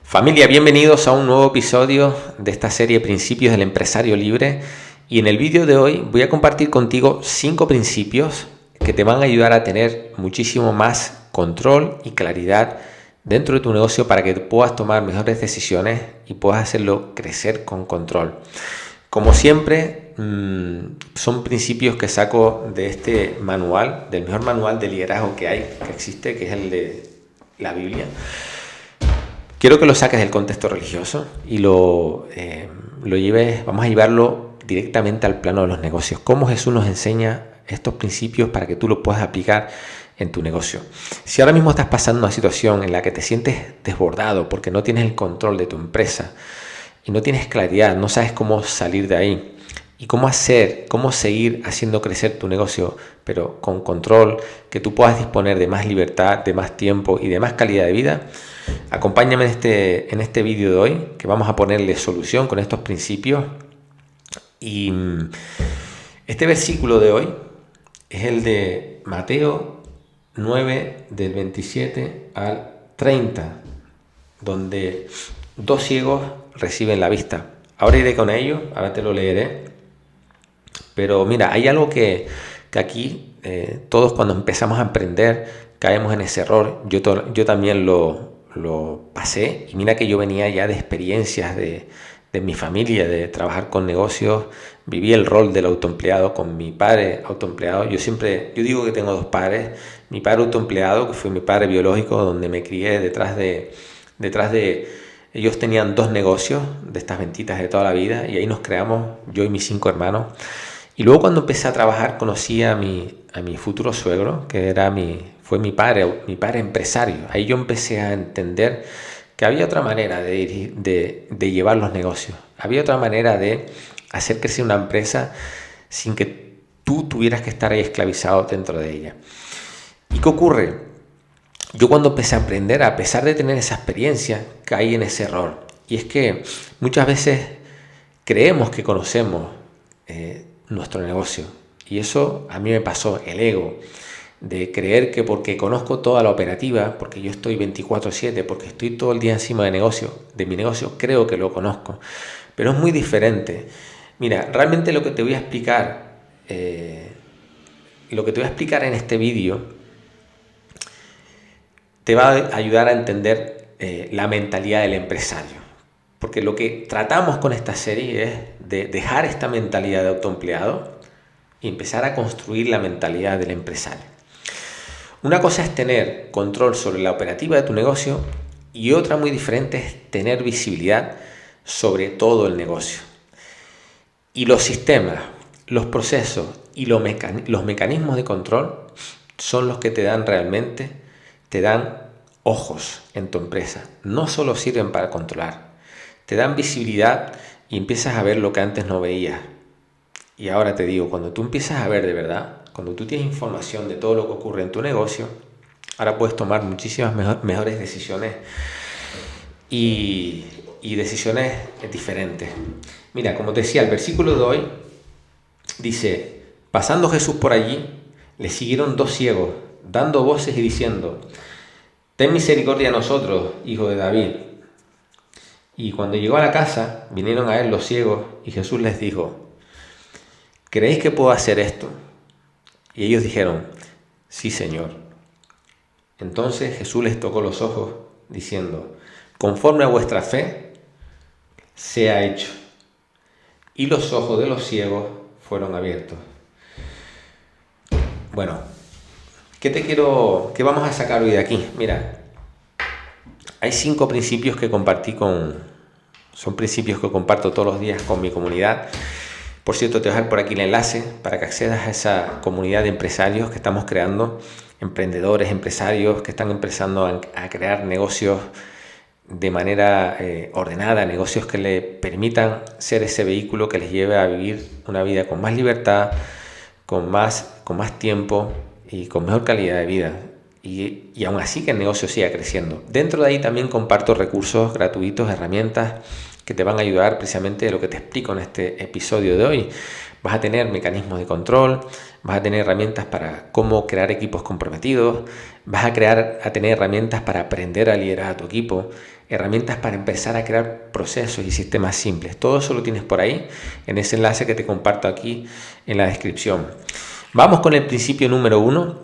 Familia, bienvenidos a un nuevo episodio de esta serie Principios del Empresario Libre. Y en el vídeo de hoy voy a compartir contigo 5 principios que te van a ayudar a tener muchísimo más control y claridad dentro de tu negocio para que puedas tomar mejores decisiones y puedas hacerlo crecer con control. Como siempre, son principios que saco de este manual, del mejor manual de liderazgo que existe, que es el de la Biblia. Quiero que lo saques del contexto religioso y lo lleves, vamos a llevarlo directamente al plano de los negocios. Cómo Jesús nos enseña estos principios para que tú los puedas aplicar en tu negocio. Si ahora mismo estás pasando una situación en la que te sientes desbordado porque no tienes el control de tu empresa y no tienes claridad, no sabes cómo salir de ahí y cómo seguir haciendo crecer tu negocio, pero con control, que tú puedas disponer de más libertad, de más tiempo y de más calidad de vida, acompáñame en este vídeo de hoy, que vamos a ponerle solución con estos principios. Y este versículo de hoy es el de Mateo 9, del 27 al 30, donde 2 ciegos reciben la vista. Ahora iré con ello, ahora te lo leeré. Pero mira, hay algo que aquí todos cuando empezamos a emprender caemos en ese error. Yo también lo pasé, y mira que yo venía ya de experiencias de mi familia, de trabajar con negocios. Viví el rol del autoempleado con mi padre autoempleado. Yo digo que tengo 2 padres. Mi padre autoempleado, que fue mi padre biológico, donde me crié detrás de ellos tenían 2 negocios de estas ventitas de toda la vida, y ahí nos creamos, yo y mis 5 hermanos. Y luego cuando empecé a trabajar conocí a mi futuro suegro, que fue mi padre empresario. Ahí yo empecé a entender que había otra manera de llevar los negocios. Había otra manera de hacer crecer una empresa sin que tú tuvieras que estar ahí esclavizado dentro de ella. ¿Y qué ocurre? Yo cuando empecé a aprender, a pesar de tener esa experiencia, caí en ese error. Y es que muchas veces creemos que conocemos nuestro negocio. Y eso a mí me pasó, el ego, de creer que porque conozco toda la operativa, porque yo estoy 24/7, porque estoy todo el día encima de mi negocio, creo que lo conozco. Pero es muy diferente. Mira, realmente lo que te voy a explicar en este vídeo te va a ayudar a entender la mentalidad del empresario. Porque lo que tratamos con esta serie es de dejar esta mentalidad de autoempleado y empezar a construir la mentalidad del empresario. Una cosa es tener control sobre la operativa de tu negocio, y otra muy diferente es tener visibilidad sobre todo el negocio. Y los sistemas, los procesos y los mecanismos de control son los que te dan ojos en tu empresa. No solo sirven para controlar, te dan visibilidad y empiezas a ver lo que antes no veías. Y ahora te digo, cuando tú empiezas a ver de verdad, cuando tú tienes información de todo lo que ocurre en tu negocio, ahora puedes tomar muchísimas mejores decisiones y decisiones diferentes. Mira, como te decía, el versículo de hoy dice: pasando Jesús por allí, le siguieron 2 ciegos, dando voces y diciendo: ten misericordia de nosotros, hijo de David. Y cuando llegó a la casa, vinieron a él los ciegos, y Jesús les dijo: ¿creéis que puedo hacer esto? Y ellos dijeron: sí, Señor. Entonces Jesús les tocó los ojos, diciendo: conforme a vuestra fe, sea hecho. Y los ojos de los ciegos fueron abiertos. Bueno, ¿qué vamos a sacar hoy de aquí? Mira, hay 5 principios que son principios que comparto todos los días con mi comunidad. Por cierto, te voy a dejar por aquí el enlace para que accedas a esa comunidad de empresarios que estamos creando, emprendedores, empresarios que están empezando a crear negocios de manera ordenada, negocios que le permitan ser ese vehículo que les lleve a vivir una vida con más libertad, con más tiempo y con mejor calidad de vida. Y aún así que el negocio siga creciendo. Dentro de ahí también comparto recursos gratuitos, herramientas que te van a ayudar precisamente de lo que te explico en este episodio de hoy, Vas a tener mecanismos de control, vas a tener herramientas para cómo crear equipos comprometidos, vas a tener herramientas para aprender a liderar a tu equipo, herramientas para empezar a crear procesos y sistemas simples. Todo eso lo tienes por ahí, en ese enlace que te comparto aquí en la descripción. Vamos con el principio número 1.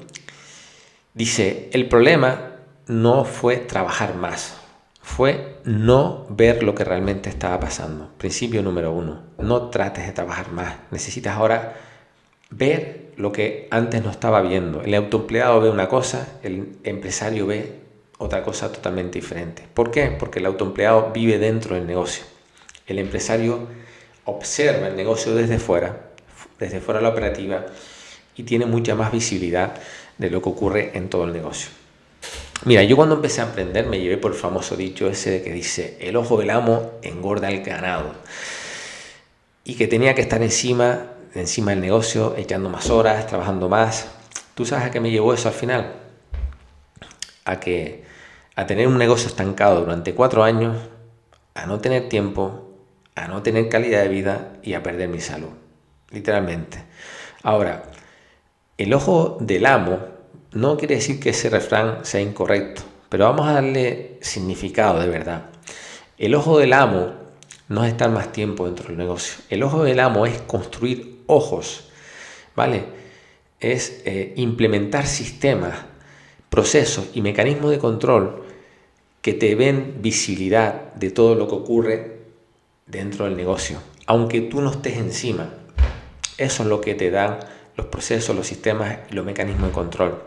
Dice, el problema no fue trabajar más, fue no ver lo que realmente estaba pasando. Principio número 1, no trates de trabajar más. Necesitas ahora ver lo que antes no estaba viendo. El autoempleado ve una cosa, el empresario ve otra cosa totalmente diferente. ¿Por qué? Porque el autoempleado vive dentro del negocio. El empresario observa el negocio desde fuera de la operativa, y tiene mucha más visibilidad de lo que ocurre en todo el negocio. Mira, yo cuando empecé a emprender me llevé por el famoso dicho ese que dice: el ojo del amo engorda el ganado, y que tenía que estar encima del negocio, echando más horas, trabajando más. ¿Tú sabes a qué me llevó eso al final? A tener un negocio estancado durante 4 años, a no tener tiempo, a no tener calidad de vida y a perder mi salud, literalmente. Ahora, el ojo del amo no quiere decir que ese refrán sea incorrecto, pero vamos a darle significado de verdad. El ojo del amo no es estar más tiempo dentro del negocio. El ojo del amo es construir ojos, ¿vale? Es implementar sistemas, procesos y mecanismos de control que te den visibilidad de todo lo que ocurre dentro del negocio, aunque tú no estés encima. Eso es lo que te dan los procesos, los sistemas y los mecanismos de control.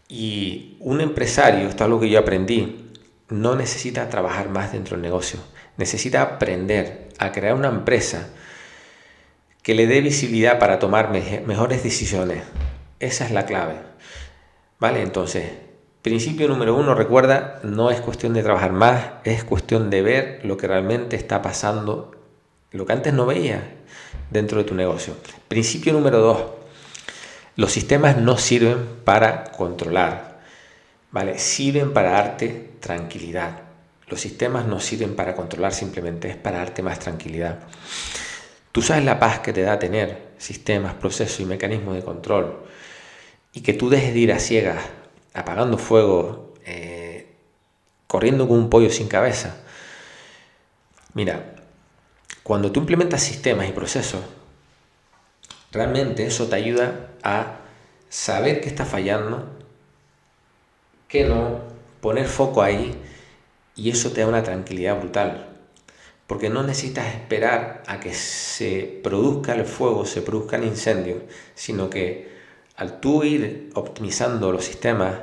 Y un empresario, esto es algo que yo aprendí, no necesita trabajar más dentro del negocio. Necesita aprender a crear una empresa que le dé visibilidad para tomar mejores decisiones. Esa es la clave. ¿Vale? Entonces, principio número 1, recuerda, no es cuestión de trabajar más, es cuestión de ver lo que realmente está pasando, lo que antes no veías dentro de tu negocio. Principio número 2, los sistemas no sirven para controlar, ¿vale? Sirven para darte tranquilidad. Los sistemas no sirven para controlar, simplemente es para darte más tranquilidad. Tú sabes la paz que te da tener sistemas, procesos y mecanismos de control, y que tú dejes de ir a ciegas, apagando fuego, corriendo con un pollo sin cabeza. Mira, cuando tú implementas sistemas y procesos, realmente eso te ayuda a saber qué está fallando, qué no, poner foco ahí, y eso te da una tranquilidad brutal. Porque no necesitas esperar a que se produzca el fuego, se produzca el incendio, sino que al tú ir optimizando los sistemas,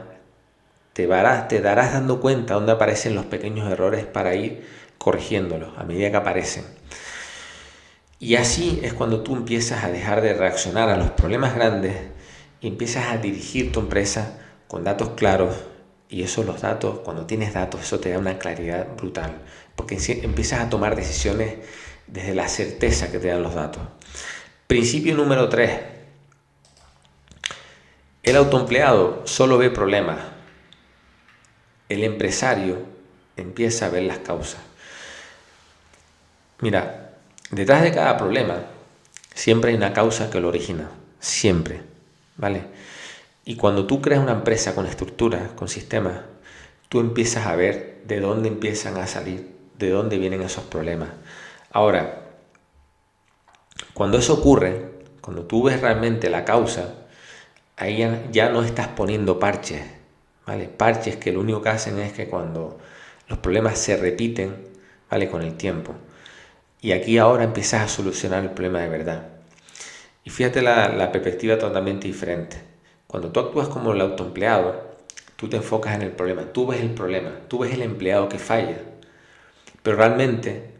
te darás dando cuenta dónde aparecen los pequeños errores para ir corrigiéndolos a medida que aparecen. Y así es cuando tú empiezas a dejar de reaccionar a los problemas grandes y empiezas a dirigir tu empresa con datos claros. Y los datos, cuando tienes datos, eso te da una claridad brutal, porque empiezas a tomar decisiones desde la certeza que te dan los datos. Principio número 3. El autoempleado solo ve problemas. El empresario empieza a ver las causas. Mira, detrás de cada problema siempre hay una causa que lo origina. Siempre, ¿vale? Y cuando tú creas una empresa con estructuras, con sistemas, tú empiezas a ver de dónde empiezan a salir, de dónde vienen esos problemas. Ahora, cuando eso ocurre, cuando tú ves realmente la causa, ahí ya no estás poniendo parches, ¿vale? Parches que lo único que hacen es que cuando los problemas se repiten, ¿vale? Con el tiempo. Y aquí ahora empiezas a solucionar el problema de verdad. Y fíjate la perspectiva totalmente diferente. Cuando tú actúas como el autoempleado, tú te enfocas en el problema, tú ves el problema, tú ves el empleado que falla, pero realmente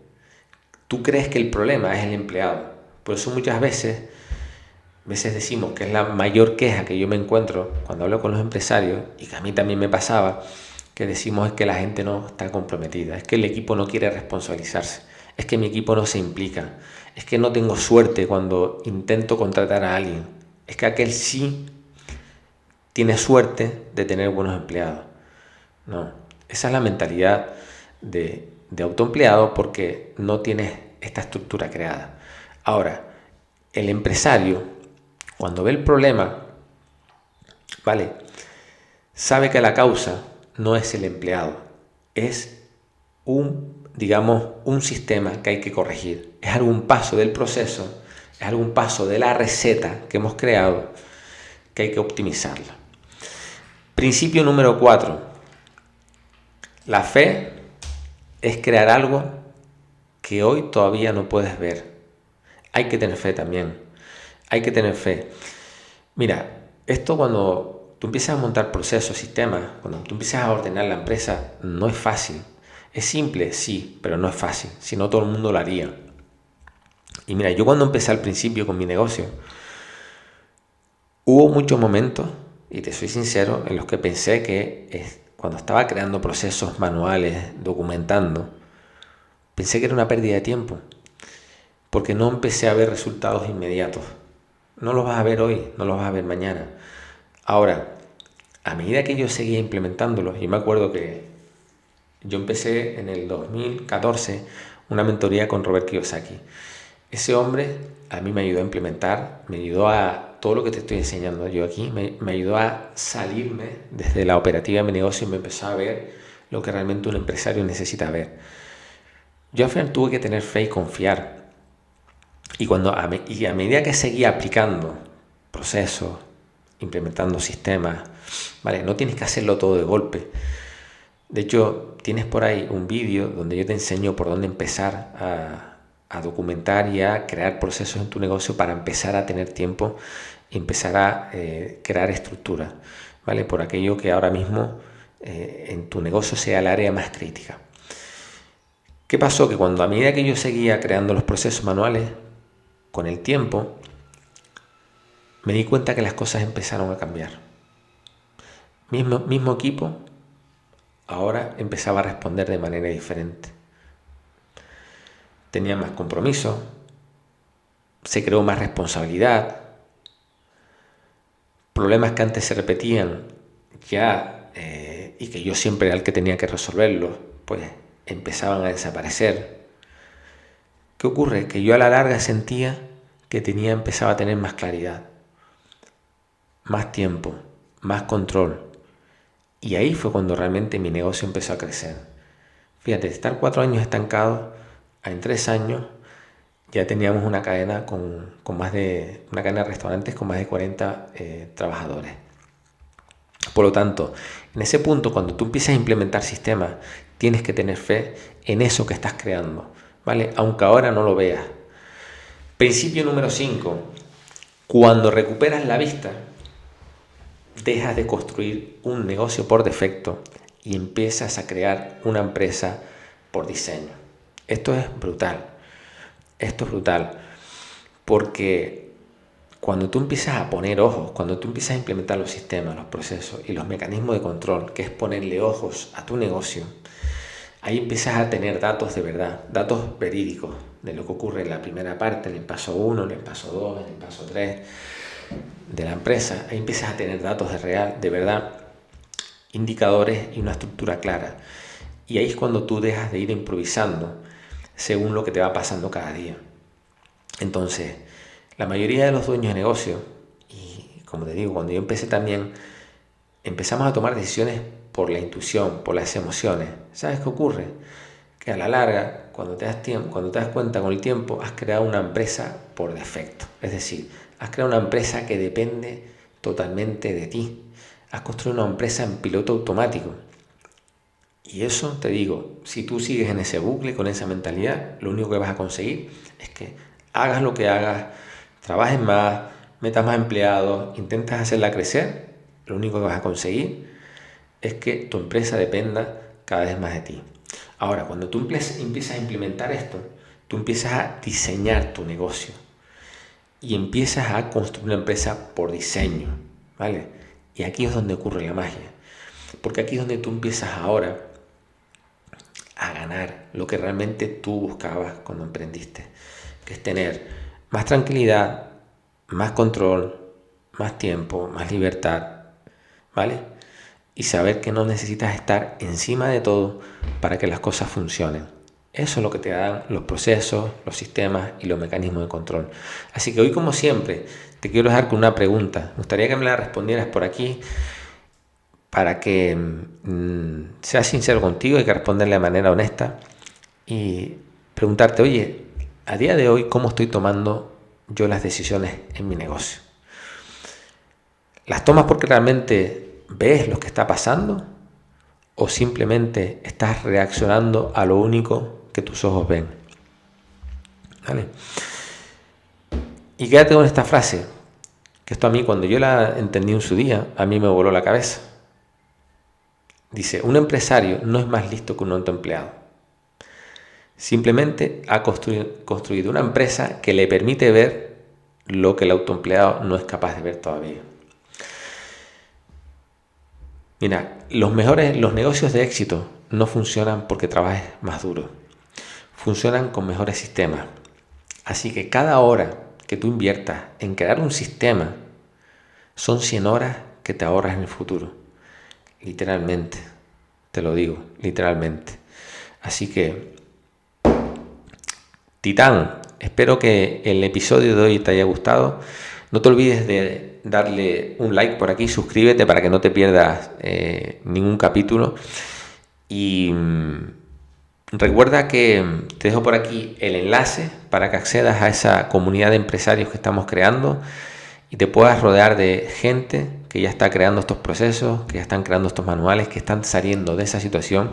tú crees que el problema es el empleado. Por eso muchas veces decimos que es la mayor queja que yo me encuentro cuando hablo con los empresarios, y que a mí también me pasaba, que decimos es que la gente no está comprometida, es que el equipo no quiere responsabilizarse, es que mi equipo no se implica, es que no tengo suerte cuando intento contratar a alguien, es que aquel sí tiene suerte de tener buenos empleados. No, esa es la mentalidad de autoempleado, porque no tienes esta estructura creada. Ahora, el empresario, cuando ve el problema, ¿vale?, sabe que la causa no es el empleado, es un sistema que hay que corregir. Es algún paso del proceso, es algún paso de la receta que hemos creado que hay que optimizarla. Principio número 4. La fe es crear algo que hoy todavía no puedes ver. Hay que tener fe también. Hay que tener fe. Mira, esto cuando tú empiezas a montar procesos, sistemas, cuando tú empiezas a ordenar la empresa, no es fácil. Es simple, sí, pero no es fácil. Si no, todo el mundo lo haría. Y mira, yo cuando empecé al principio con mi negocio, hubo muchos momentos, y te soy sincero, en los que pensé que cuando estaba creando procesos manuales, documentando, pensé que era una pérdida de tiempo, porque no empecé a ver resultados inmediatos. No los vas a ver hoy, no los vas a ver mañana. Ahora, a medida que yo seguía implementándolos, yo me acuerdo que yo empecé en el 2014 una mentoría con Robert Kiyosaki. Ese hombre a mí me ayudó a implementar, me ayudó a todo lo que te estoy enseñando yo aquí, me ayudó a salirme desde la operativa de mi negocio y me empezó a ver lo que realmente un empresario necesita ver. Yo al final tuve que tener fe y confiar. Y a medida que seguía aplicando procesos, implementando sistemas, ¿vale? No tienes que hacerlo todo de golpe. De hecho, tienes por ahí un vídeo donde yo te enseño por dónde empezar a documentar y a crear procesos en tu negocio para empezar a tener tiempo y empezar a crear estructura, ¿vale? Por aquello que ahora mismo en tu negocio sea el área más crítica. ¿Qué pasó? Que cuando a medida que yo seguía creando los procesos manuales, con el tiempo, me di cuenta que las cosas empezaron a cambiar. Mismo equipo, ahora empezaba a responder de manera diferente. Tenía más compromiso, se creó más responsabilidad, problemas que antes se repetían ya y que yo siempre era el que tenía que resolverlos, pues empezaban a desaparecer. ¿Qué ocurre? Que yo a la larga sentía que empezaba a tener más claridad, más tiempo, más control. Y ahí fue cuando realmente mi negocio empezó a crecer. Fíjate, de estar 4 años estancado, en 3 años ya teníamos una cadena una cadena de restaurantes con más de 40 trabajadores. Por lo tanto, en ese punto, cuando tú empiezas a implementar sistemas, tienes que tener fe en eso que estás creando, ¿vale? Aunque ahora no lo veas. Principio número 5. Cuando recuperas la vista, dejas de construir un negocio por defecto y empiezas a crear una empresa por diseño. Esto es brutal. Esto es brutal. Porque cuando tú empiezas a poner ojos, cuando tú empiezas a implementar los sistemas, los procesos y los mecanismos de control, que es ponerle ojos a tu negocio, ahí empiezas a tener datos de verdad, datos verídicos de lo que ocurre en la primera parte, en el paso 1, en el paso 2, en el paso 3 de la empresa. Ahí empiezas a tener datos de verdad, indicadores y una estructura clara. Y ahí es cuando tú dejas de ir improvisando según lo que te va pasando cada día. Entonces, la mayoría de los dueños de negocio, y como te digo, cuando yo empecé también, empezamos a tomar decisiones por la intuición, por las emociones. ¿Sabes qué ocurre? Que a la larga, cuando te das cuenta con el tiempo, has creado una empresa por defecto. Es decir, has creado una empresa que depende totalmente de ti. Has construido una empresa en piloto automático. Y eso, te digo, si tú sigues en ese bucle, con esa mentalidad, lo único que vas a conseguir es que hagas lo que hagas, trabajes más, metas más empleados, intentas hacerla crecer, lo único que vas a conseguir es que tu empresa dependa cada vez más de ti. Ahora, cuando tú empiezas a implementar esto, tú empiezas a diseñar tu negocio y empiezas a construir una empresa por diseño, ¿vale? Y aquí es donde ocurre la magia, porque aquí es donde tú empiezas ahora a ganar lo que realmente tú buscabas cuando emprendiste, que es tener más tranquilidad, más control, más tiempo, más libertad, ¿vale? Y saber que no necesitas estar encima de todo para que las cosas funcionen. Eso es lo que te dan los procesos, los sistemas y los mecanismos de control. Así que hoy, como siempre, te quiero dejar con una pregunta. Me gustaría que me la respondieras por aquí para que seas sincero contigo. Hay que responderle de manera honesta y preguntarte, oye, a día de hoy, ¿cómo estoy tomando yo las decisiones en mi negocio? ¿Las tomas porque realmente ves lo que está pasando? ¿O simplemente estás reaccionando a lo único que tus ojos ven? ¿Vale? Y quédate con esta frase, que esto a mí, cuando yo la entendí en su día, a mí me voló la cabeza. Dice, un empresario no es más listo que un autoempleado. Simplemente ha construido una empresa que le permite ver lo que el autoempleado no es capaz de ver todavía. Mira, los negocios de éxito no funcionan porque trabajes más duro. Funcionan con mejores sistemas. Así que cada hora que tú inviertas en crear un sistema son 100 horas que te ahorras en el futuro. Literalmente, te lo digo, literalmente. Así que, Titán, espero que el episodio de hoy te haya gustado. No te olvides de darle un like por aquí, suscríbete para que no te pierdas ningún capítulo. Y recuerda que te dejo por aquí el enlace para que accedas a esa comunidad de empresarios que estamos creando y te puedas rodear de gente que ya está creando estos procesos, que ya están creando estos manuales, que están saliendo de esa situación.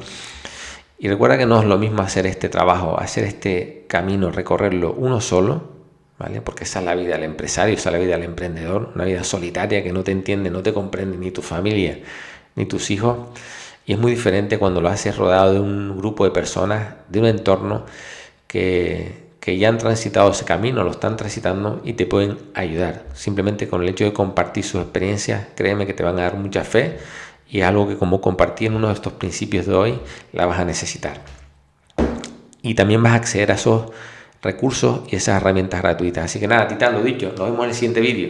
Y recuerda que no es lo mismo hacer este trabajo, hacer este camino, recorrerlo uno solo, ¿vale? Porque esa es la vida del empresario, esa es la vida del emprendedor, una vida solitaria que no te entiende, no te comprende ni tu familia, ni tus hijos. Y es muy diferente cuando lo haces rodeado de un grupo de personas, de un entorno que ya han transitado ese camino, lo están transitando y te pueden ayudar. Simplemente con el hecho de compartir sus experiencias, créeme que te van a dar mucha fe y es algo que, como compartí en uno de estos principios de hoy, la vas a necesitar. Y también vas a acceder a esos recursos y esas herramientas gratuitas. Así que nada, Titán, lo dicho, nos vemos en el siguiente vídeo.